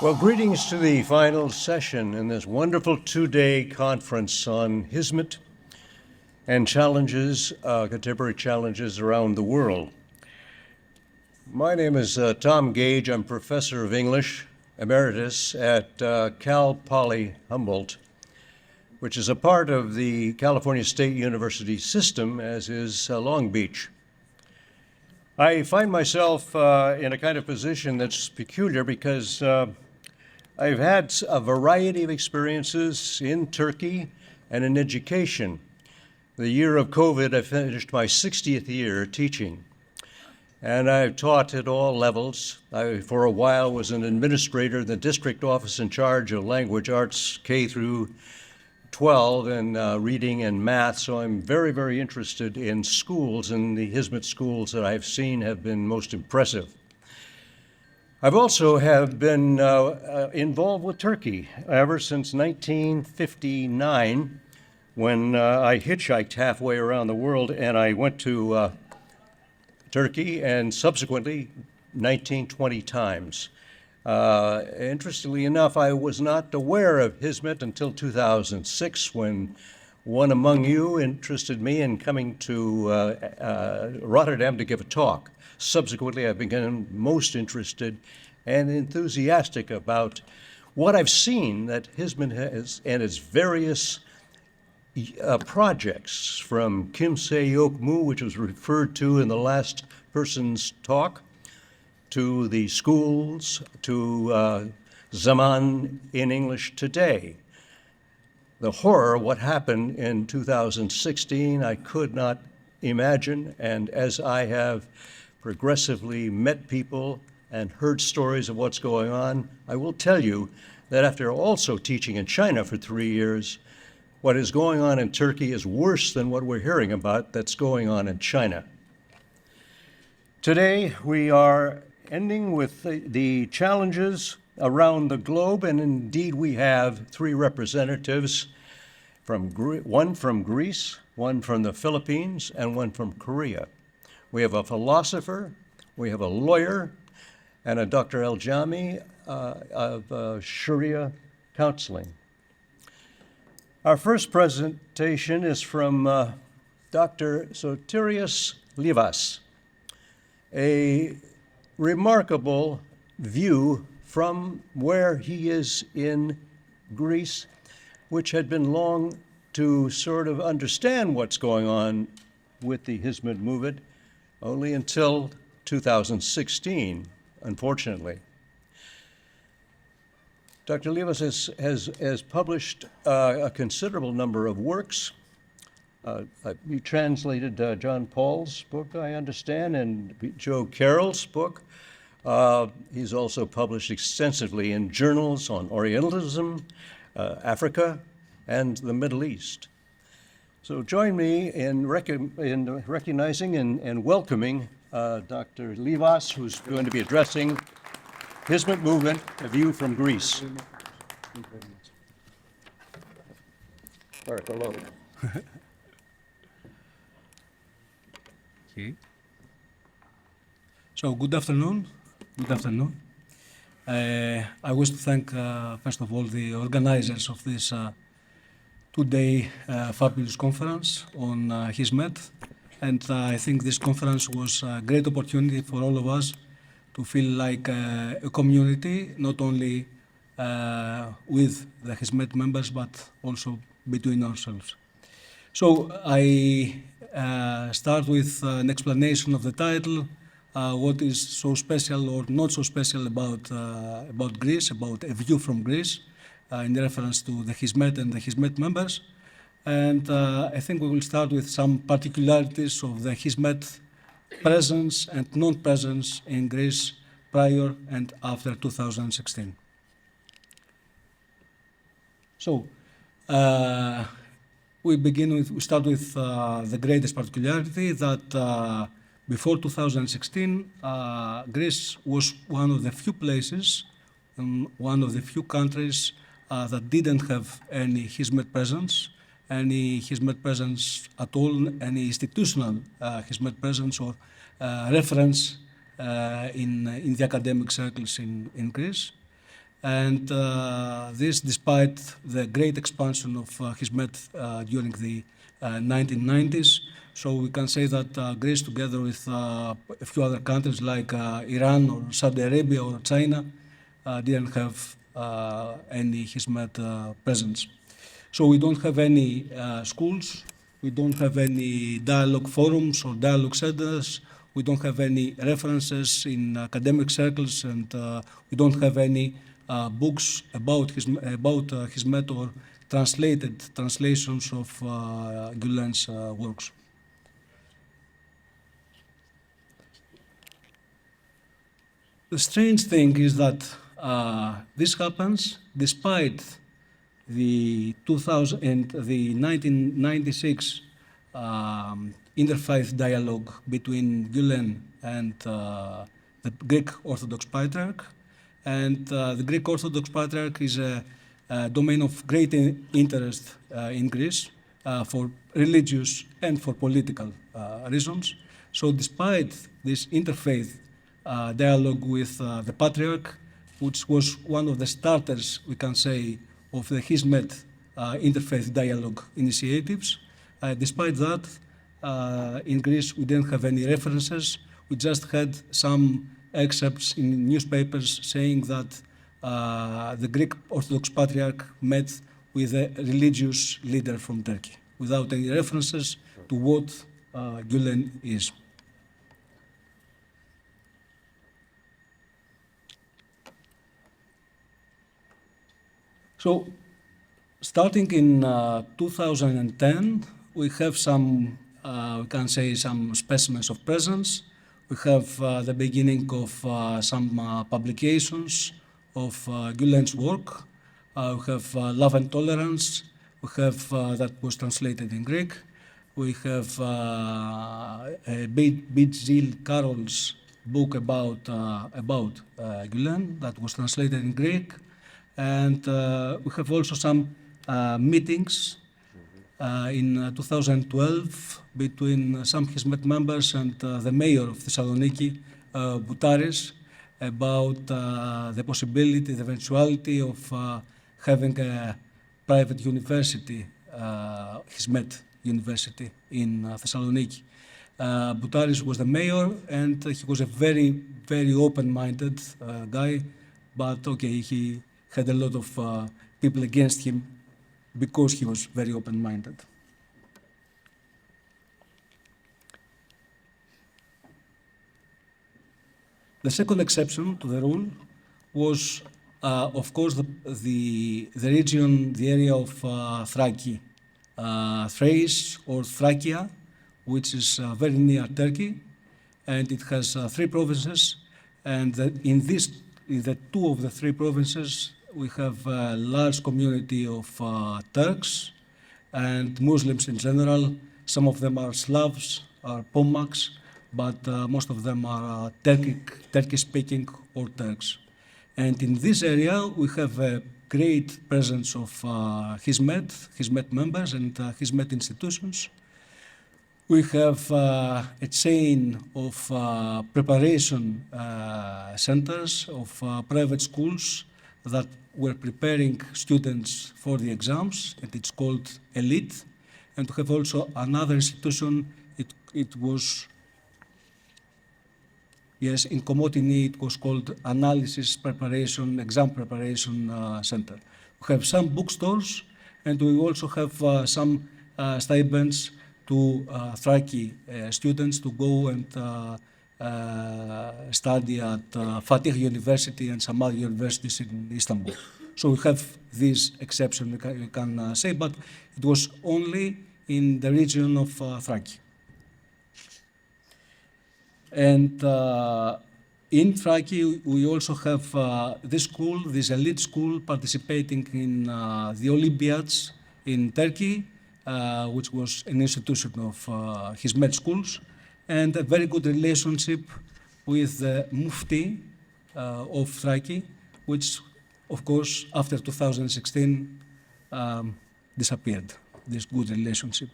Well, greetings to the final session in this wonderful two-day conference on Hizmet and challenges, contemporary challenges around the world. My name is Tom Gage. I'm professor of English emeritus at Cal Poly Humboldt, which is a part of the California State University system, as is Long Beach. I find myself in a kind of position that's peculiar because I've had a variety of experiences in Turkey and in education. The year of COVID, I finished my 60th year teaching. And I've taught at all levels. I, for a while, was an administrator in the district office in charge of language arts K through 12 and reading and math. So I'm very, very interested in schools, and the Hizmet schools that I've seen have been most impressive. I've also have been involved with Turkey ever since 1959, when I hitchhiked halfway around the world, and I went to Turkey, and subsequently 19, 20 times. Interestingly enough, I was not aware of Hizmet until 2006, when one among you interested me in coming to Rotterdam to give a talk. Subsequently, I've become most interested and enthusiastic about what I've seen that Hizmet has and its various projects, from Kimse Yok Mu, which was referred to in the last person's talk, to the schools, to Zaman in English today. The horror of what happened in 2016, I could not imagine, and as I have progressively met people and heard stories of what's going on, I will tell you that after also teaching in China for 3 years, what is going on in Turkey is worse than what we're hearing about that's going on in China. Today, we are ending with the challenges around the globe, and indeed we have 3 representatives, one from Greece, one from the Philippines, and one from Korea. We have a philosopher, we have a lawyer, and a Dr. El-Jami of Sharia counseling. Our first presentation is from Dr. Sotirios Livas, a remarkable view from where he is in Greece, which had been long to sort of understand what's going on with the Hizmet movement, only until 2016, unfortunately. Dr. Livas has published a considerable number of works. You translated John Paul's book, I understand, and Joe Carroll's book. He's also published extensively in journals on Orientalism, Africa, and the Middle East. So join me in recognizing and welcoming Dr. Livas, who's going to be addressing Hizmet movement, a view from Greece. Okay. So good afternoon. Good afternoon. I wish to thank, first of all, the organizers of this two-day fabulous conference on Hizmet. And I think this conference was a great opportunity for all of us to feel like a community, not only with the Hizmet members, but also between ourselves. So I start with an explanation of the title, what is so special or not so special about Greece, about a view from Greece, in reference to the Hizmet and the Hizmet members. And I think we will start with some particularities of the Hizmet presence and non-presence in Greece prior and after 2016. So we start with the greatest particularity that before 2016, Greece was one of the few places, one of the few countries that didn't have any Hizmet presence, any Hizmet presence at all, any institutional Hizmet presence or reference in the academic circles in Greece. And this despite the great expansion of Hizmet during the 1990s. So we can say that Greece, together with a few other countries like Iran or Saudi Arabia or China, didn't have any Hizmet presence. So we don't have any schools, we don't have any dialogue forums or dialogue centers, we don't have any references in academic circles, and we don't have any books about Hizmet or translations of Gülen's works. The strange thing is that this happens despite the 1996 interfaith dialogue between Gülen and the Greek Orthodox Patriarch. And the Greek Orthodox Patriarch is a domain of great interest in Greece for religious and for political reasons. So despite this interfaith dialogue with the Patriarch, which was one of the starters, we can say, of the Hizmet interfaith dialogue initiatives, despite that, in Greece we didn't have any references. We just had some excerpts in newspapers saying that the Greek Orthodox Patriarch met with a religious leader from Turkey, without any references to what Gülen is. So, starting in 2010, we have some, we can say, some specimens of presence. We have the beginning of some publications of Gülen's work. We have Love and Tolerance. We have that was translated in Greek. We have Beat Carroll's book about Gülen that was translated in Greek. And we have also some meetings in 2012 between some Hizmet members and the mayor of Thessaloniki, Boutaris, about the possibility, the eventuality of having a private university, Hizmet University in Thessaloniki. Boutaris was the mayor, and he was a very, very open-minded guy, but okay, he had a lot of people against him because he was very open-minded. The second exception to the rule was, of course, the region, the area of Thrace, Thrace or Thracia, which is very near Turkey, and it has 3 provinces, and in the 2 of the 3 provinces, we have a large community of Turks and Muslims in general. Some of them are Slavs, are Pomaks, but most of them are Turkish-speaking or Turks. And in this area, we have a great presence of Hizmet members and Hizmet institutions. We have a chain of preparation centers, of private schools that were preparing students for the exams, and it's called Elite. And we have also another institution, it was, yes, in Komotini, it was called Analysis Preparation, Exam Preparation Center. We have some bookstores, and we also have some stipends to Thrace students to go and study at Fatih University and some other universities in Istanbul. So we have this exception, we can say, but it was only in the region of Thrace. And in Thrace, we also have this school, this elite school, participating in the Olympiads in Turkey, which was an institution of Hizmet schools, and a very good relationship with the Mufti of Thrace, which, of course, after 2016 disappeared, this good relationship.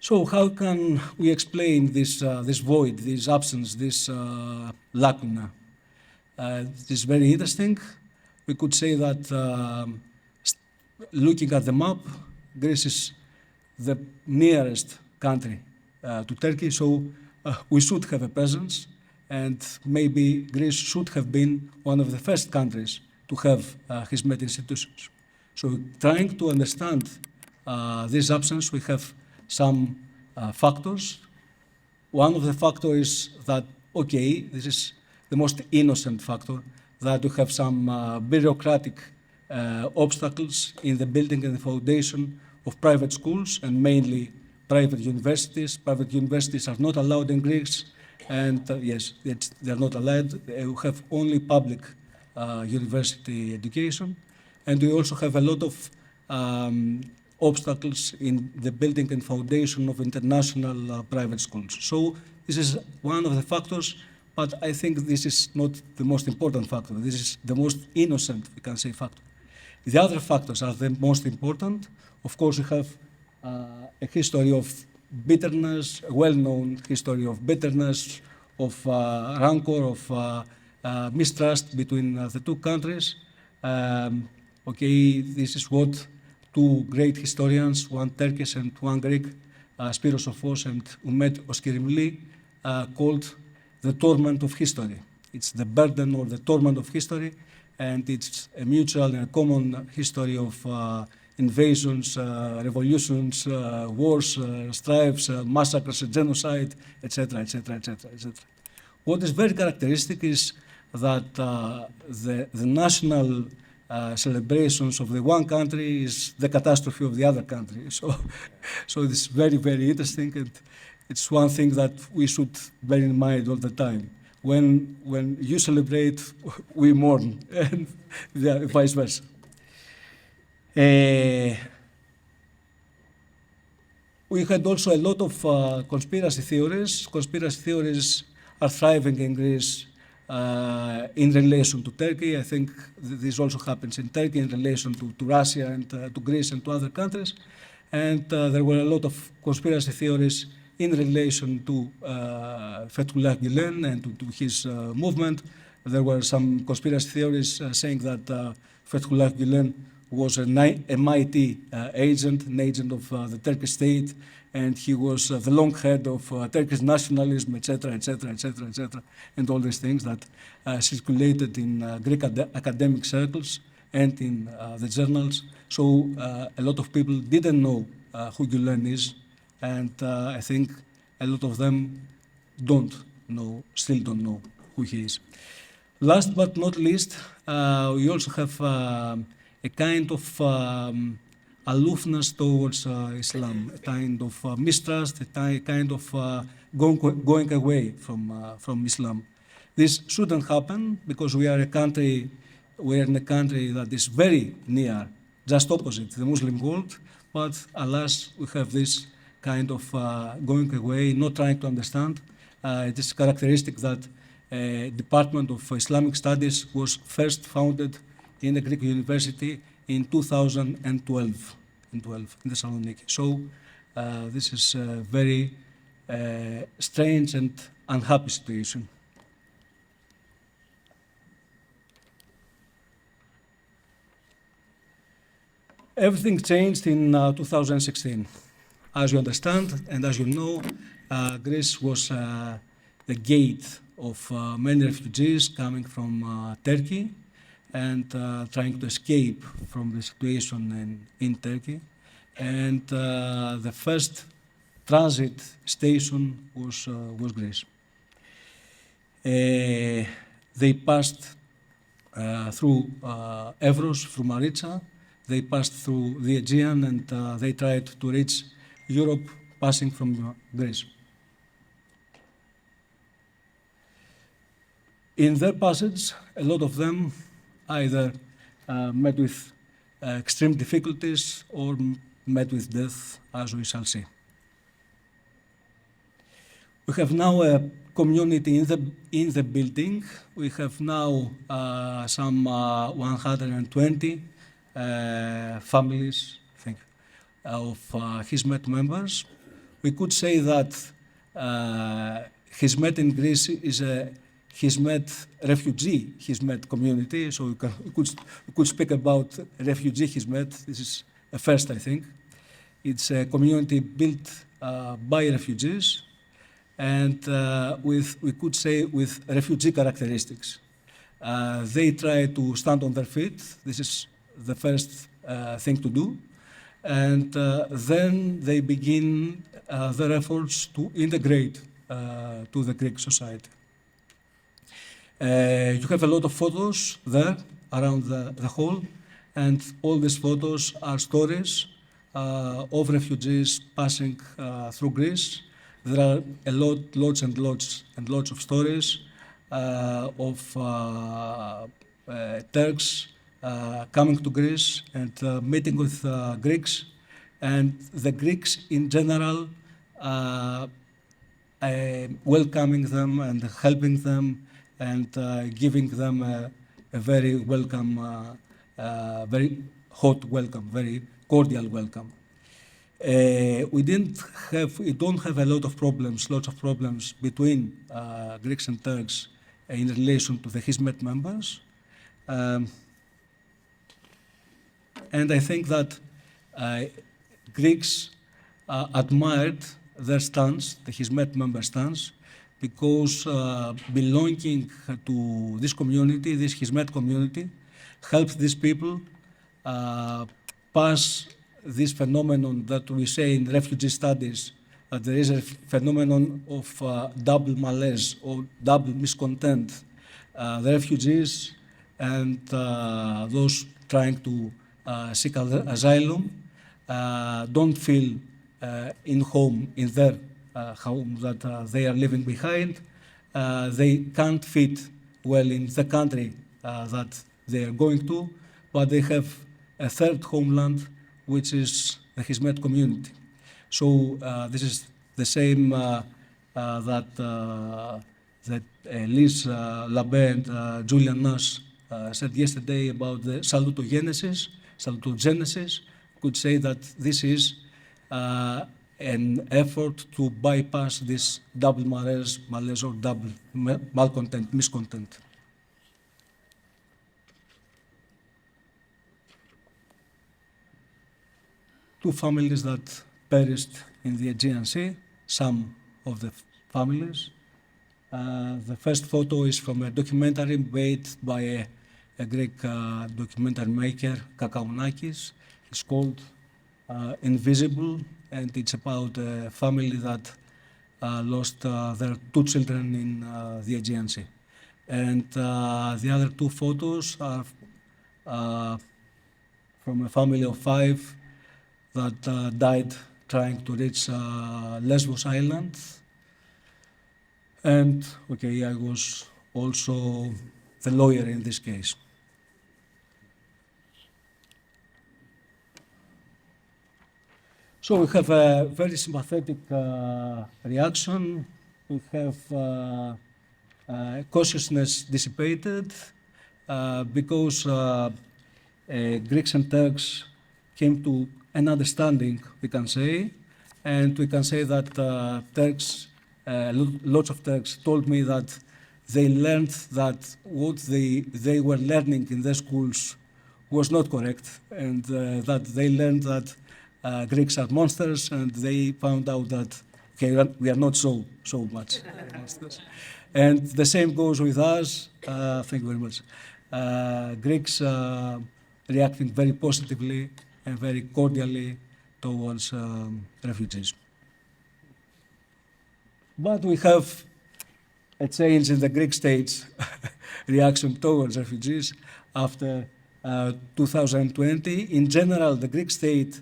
So how can we explain this, this void, this absence, this lacuna? It is very interesting. We could say that looking at the map, Greece is the nearest country to Turkey, so we should have a presence, and maybe Greece should have been one of the first countries to have Hizmet institutions. So trying to understand this absence, we have some factors. One of the factors is that, okay, this is the most innocent factor, that we have some bureaucratic obstacles in the building and the foundation of private schools, and mainly private universities. Private universities are not allowed in Greece, and yes, they are not allowed. We have only public university education, and we also have a lot of obstacles in the building and foundation of international private schools. So this is one of the factors, but I think this is not the most important factor. This is the most innocent, we can say, factor. The other factors are the most important. Of course, we have a history of bitterness, a well-known history of bitterness, of rancor, of mistrust between the two countries. Okay, this is what two great historians, one Turkish and one Greek, Spiros Sophos and Umet Oskirimli, called the torment of history. It's the burden or the torment of history, and it's a mutual and a common history of invasions, revolutions, wars, strifes, massacres, genocide, etc., etc., etc., etc. What is very characteristic is that the national celebrations of the one country is the catastrophe of the other country. So it's very, very interesting, and it's one thing that we should bear in mind all the time. When you celebrate, we mourn, and vice versa. We had also a lot of conspiracy theories. Conspiracy theories are thriving in Greece in relation to Turkey. I think this also happens in Turkey in relation to Russia and to Greece and to other countries. And there were a lot of conspiracy theories in relation to Fethullah Gülen and to his movement. There were some conspiracy theories saying that Fethullah Gülen was a MIT agent, an agent of the Turkish state, and he was the long head of Turkish nationalism, etc., etc., etc., etc., and all these things that circulated in Greek academic circles and in the journals. So a lot of people didn't know who Gülen is, and I think a lot of them still don't know who he is. Last but not least, we also have a kind of aloofness towards Islam, a kind of mistrust, a kind of going away from Islam. This shouldn't happen because we are in a country that is very near, just opposite the Muslim world, but alas, we have this kind of going away, not trying to understand. It is characteristic that a Department of Islamic Studies was first founded in a Greek university in 2012 in Thessaloniki. So this is a very strange and unhappy situation. Everything changed in 2016. As you understand and as you know, Greece was the gate of many refugees coming from Turkey and trying to escape from the situation in Turkey. And the first transit station was Greece. They passed through Evros, through Maritsa. They passed through the Aegean, and they tried to reach Europe, passing from Greece. In their passage, a lot of them either met with extreme difficulties or met with death, as we shall see. We have now a community in the building. We have now some 120 families, I think, of Hizmet members. we could say that Hizmet in Greece is a Hizmet refugee Hizmet community, so we could speak about refugee Hizmet. This is a first, I think. It's a community built by refugees and we could say with refugee characteristics. They try to stand on their feet. This is the first thing to do. And then they begin their efforts to integrate to the Greek society. You have a lot of photos there around the hall, and all these photos are stories of refugees passing through Greece. There are lots and lots of stories of Turks coming to Greece and meeting with Greeks, and the Greeks in general welcoming them and helping them and giving them a very welcome, very hot welcome, very cordial welcome. We don't have a lot of problems between Greeks and Turks in relation to the Hizmet members. And I think that Greeks admired their stance, the Hizmet member stance, because belonging to this community, this Hizmet community, helps these people pass this phenomenon that we say in refugee studies, there is a phenomenon of double malaise or double miscontent. The refugees and those trying to seek asylum don't feel in their home that they are living behind. They can't fit well in the country that they are going to, but they have a third homeland, which is the Hizmet community. So this is the same that Liz Labé and Julian Nash said yesterday about the salutogenesis. Could say that this is an effort to bypass this double malaise or double malcontent, miscontent. Two families that perished in the Aegean Sea, some of the families. The first photo is from a documentary made by a Greek documentary maker, Kakaounakis. It's called Invisible, and it's about a family that lost their two children in the Aegean Sea. And the other two photos are from a family of 5 that died trying to reach Lesbos Island. And, okay, I was also the lawyer in this case. So we have a very sympathetic reaction. We have cautiousness dissipated because Greeks and Turks came to an understanding, we can say, and we can say that Turks, lots of Turks told me that they learned that what they were learning in their schools was not correct, and that they learned that Greeks are monsters, and they found out that okay, we are not so much monsters. And the same goes with us. Thank you very much. Greeks reacting very positively and very cordially towards refugees. But we have a change in the Greek state's reaction towards refugees after 2020. In general, the Greek state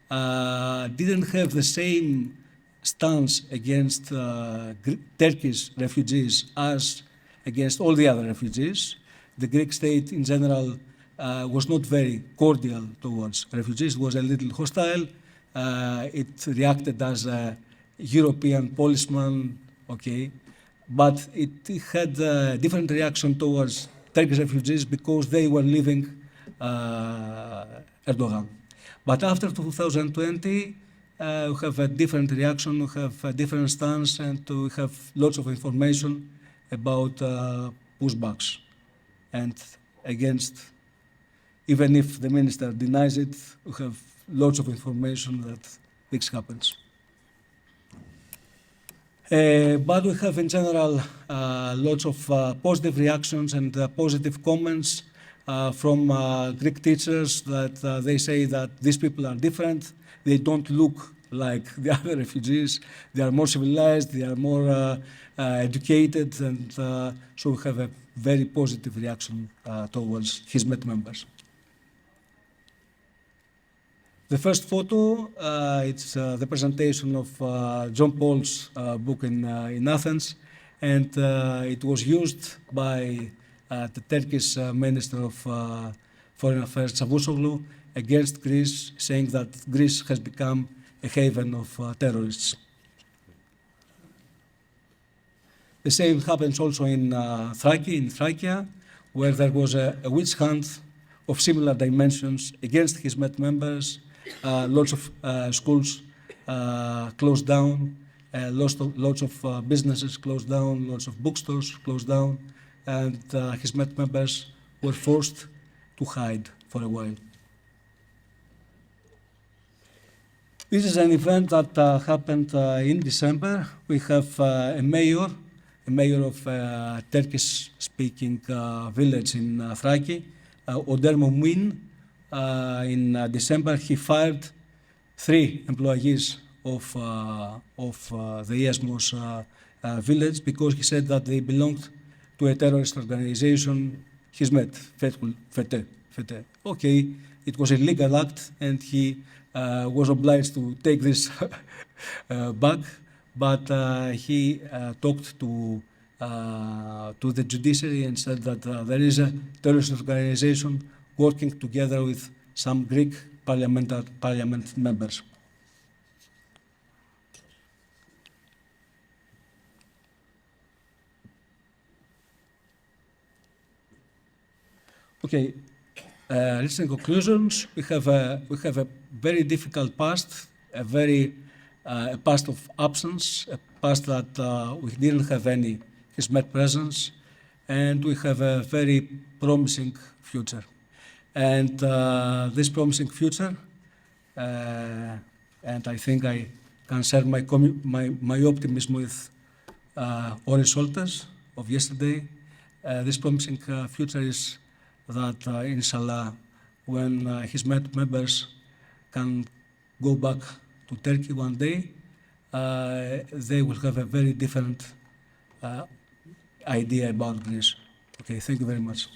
didn't have the same stance against Turkish refugees as against all the other refugees. The Greek state in general was not very cordial towards refugees. It was a little hostile. It reacted as a European policeman, okay, but it had a different reaction towards Turkish refugees because they were leaving Erdogan. But after 2020, we have a different reaction, we have a different stance, and we have lots of information about pushbacks. And against, even if the minister denies it, we have lots of information that this happens. But we have in general lots of positive reactions and positive comments from Greek teachers that they say that these people are different, they don't look like the other refugees, they are more civilized, they are more educated, and so we have a very positive reaction towards Hizmet members. The first photo, it's the presentation of John Paul's book in Athens, and it was used by the Turkish Minister of Foreign Affairs, Çavuşoğlu, against Greece, saying that Greece has become a haven of terrorists. The same happens also in Thracia, where there was a witch hunt of similar dimensions against Hizmet members. Lots of schools closed down, lots of businesses closed down, lots of bookstores closed down, and Hizmet members were forced to hide for a while. This is an event that happened in December. We have a mayor of a Turkish-speaking village in Thrace, Odermo Muin. In December, he fired 3 employees of the Iasmos village because he said that they belonged to a terrorist organization, Hizmet, Fethullah. Okay, it was a legal act, and he was obliged to take this back, but he talked to the judiciary and said that there is a terrorist organization working together with some Greek parliament members. Okay, recent conclusions. We have a very difficult past, a past of absence, a past that we didn't have any Hizmet presence, and we have a very promising future. And this promising future, and I think I can share my optimism with Oris Soltes of yesterday. This promising future is that, inshallah, when Hizmet members can go back to Turkey one day, they will have a very different idea about Greece. Okay, thank you very much.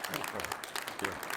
Thank you.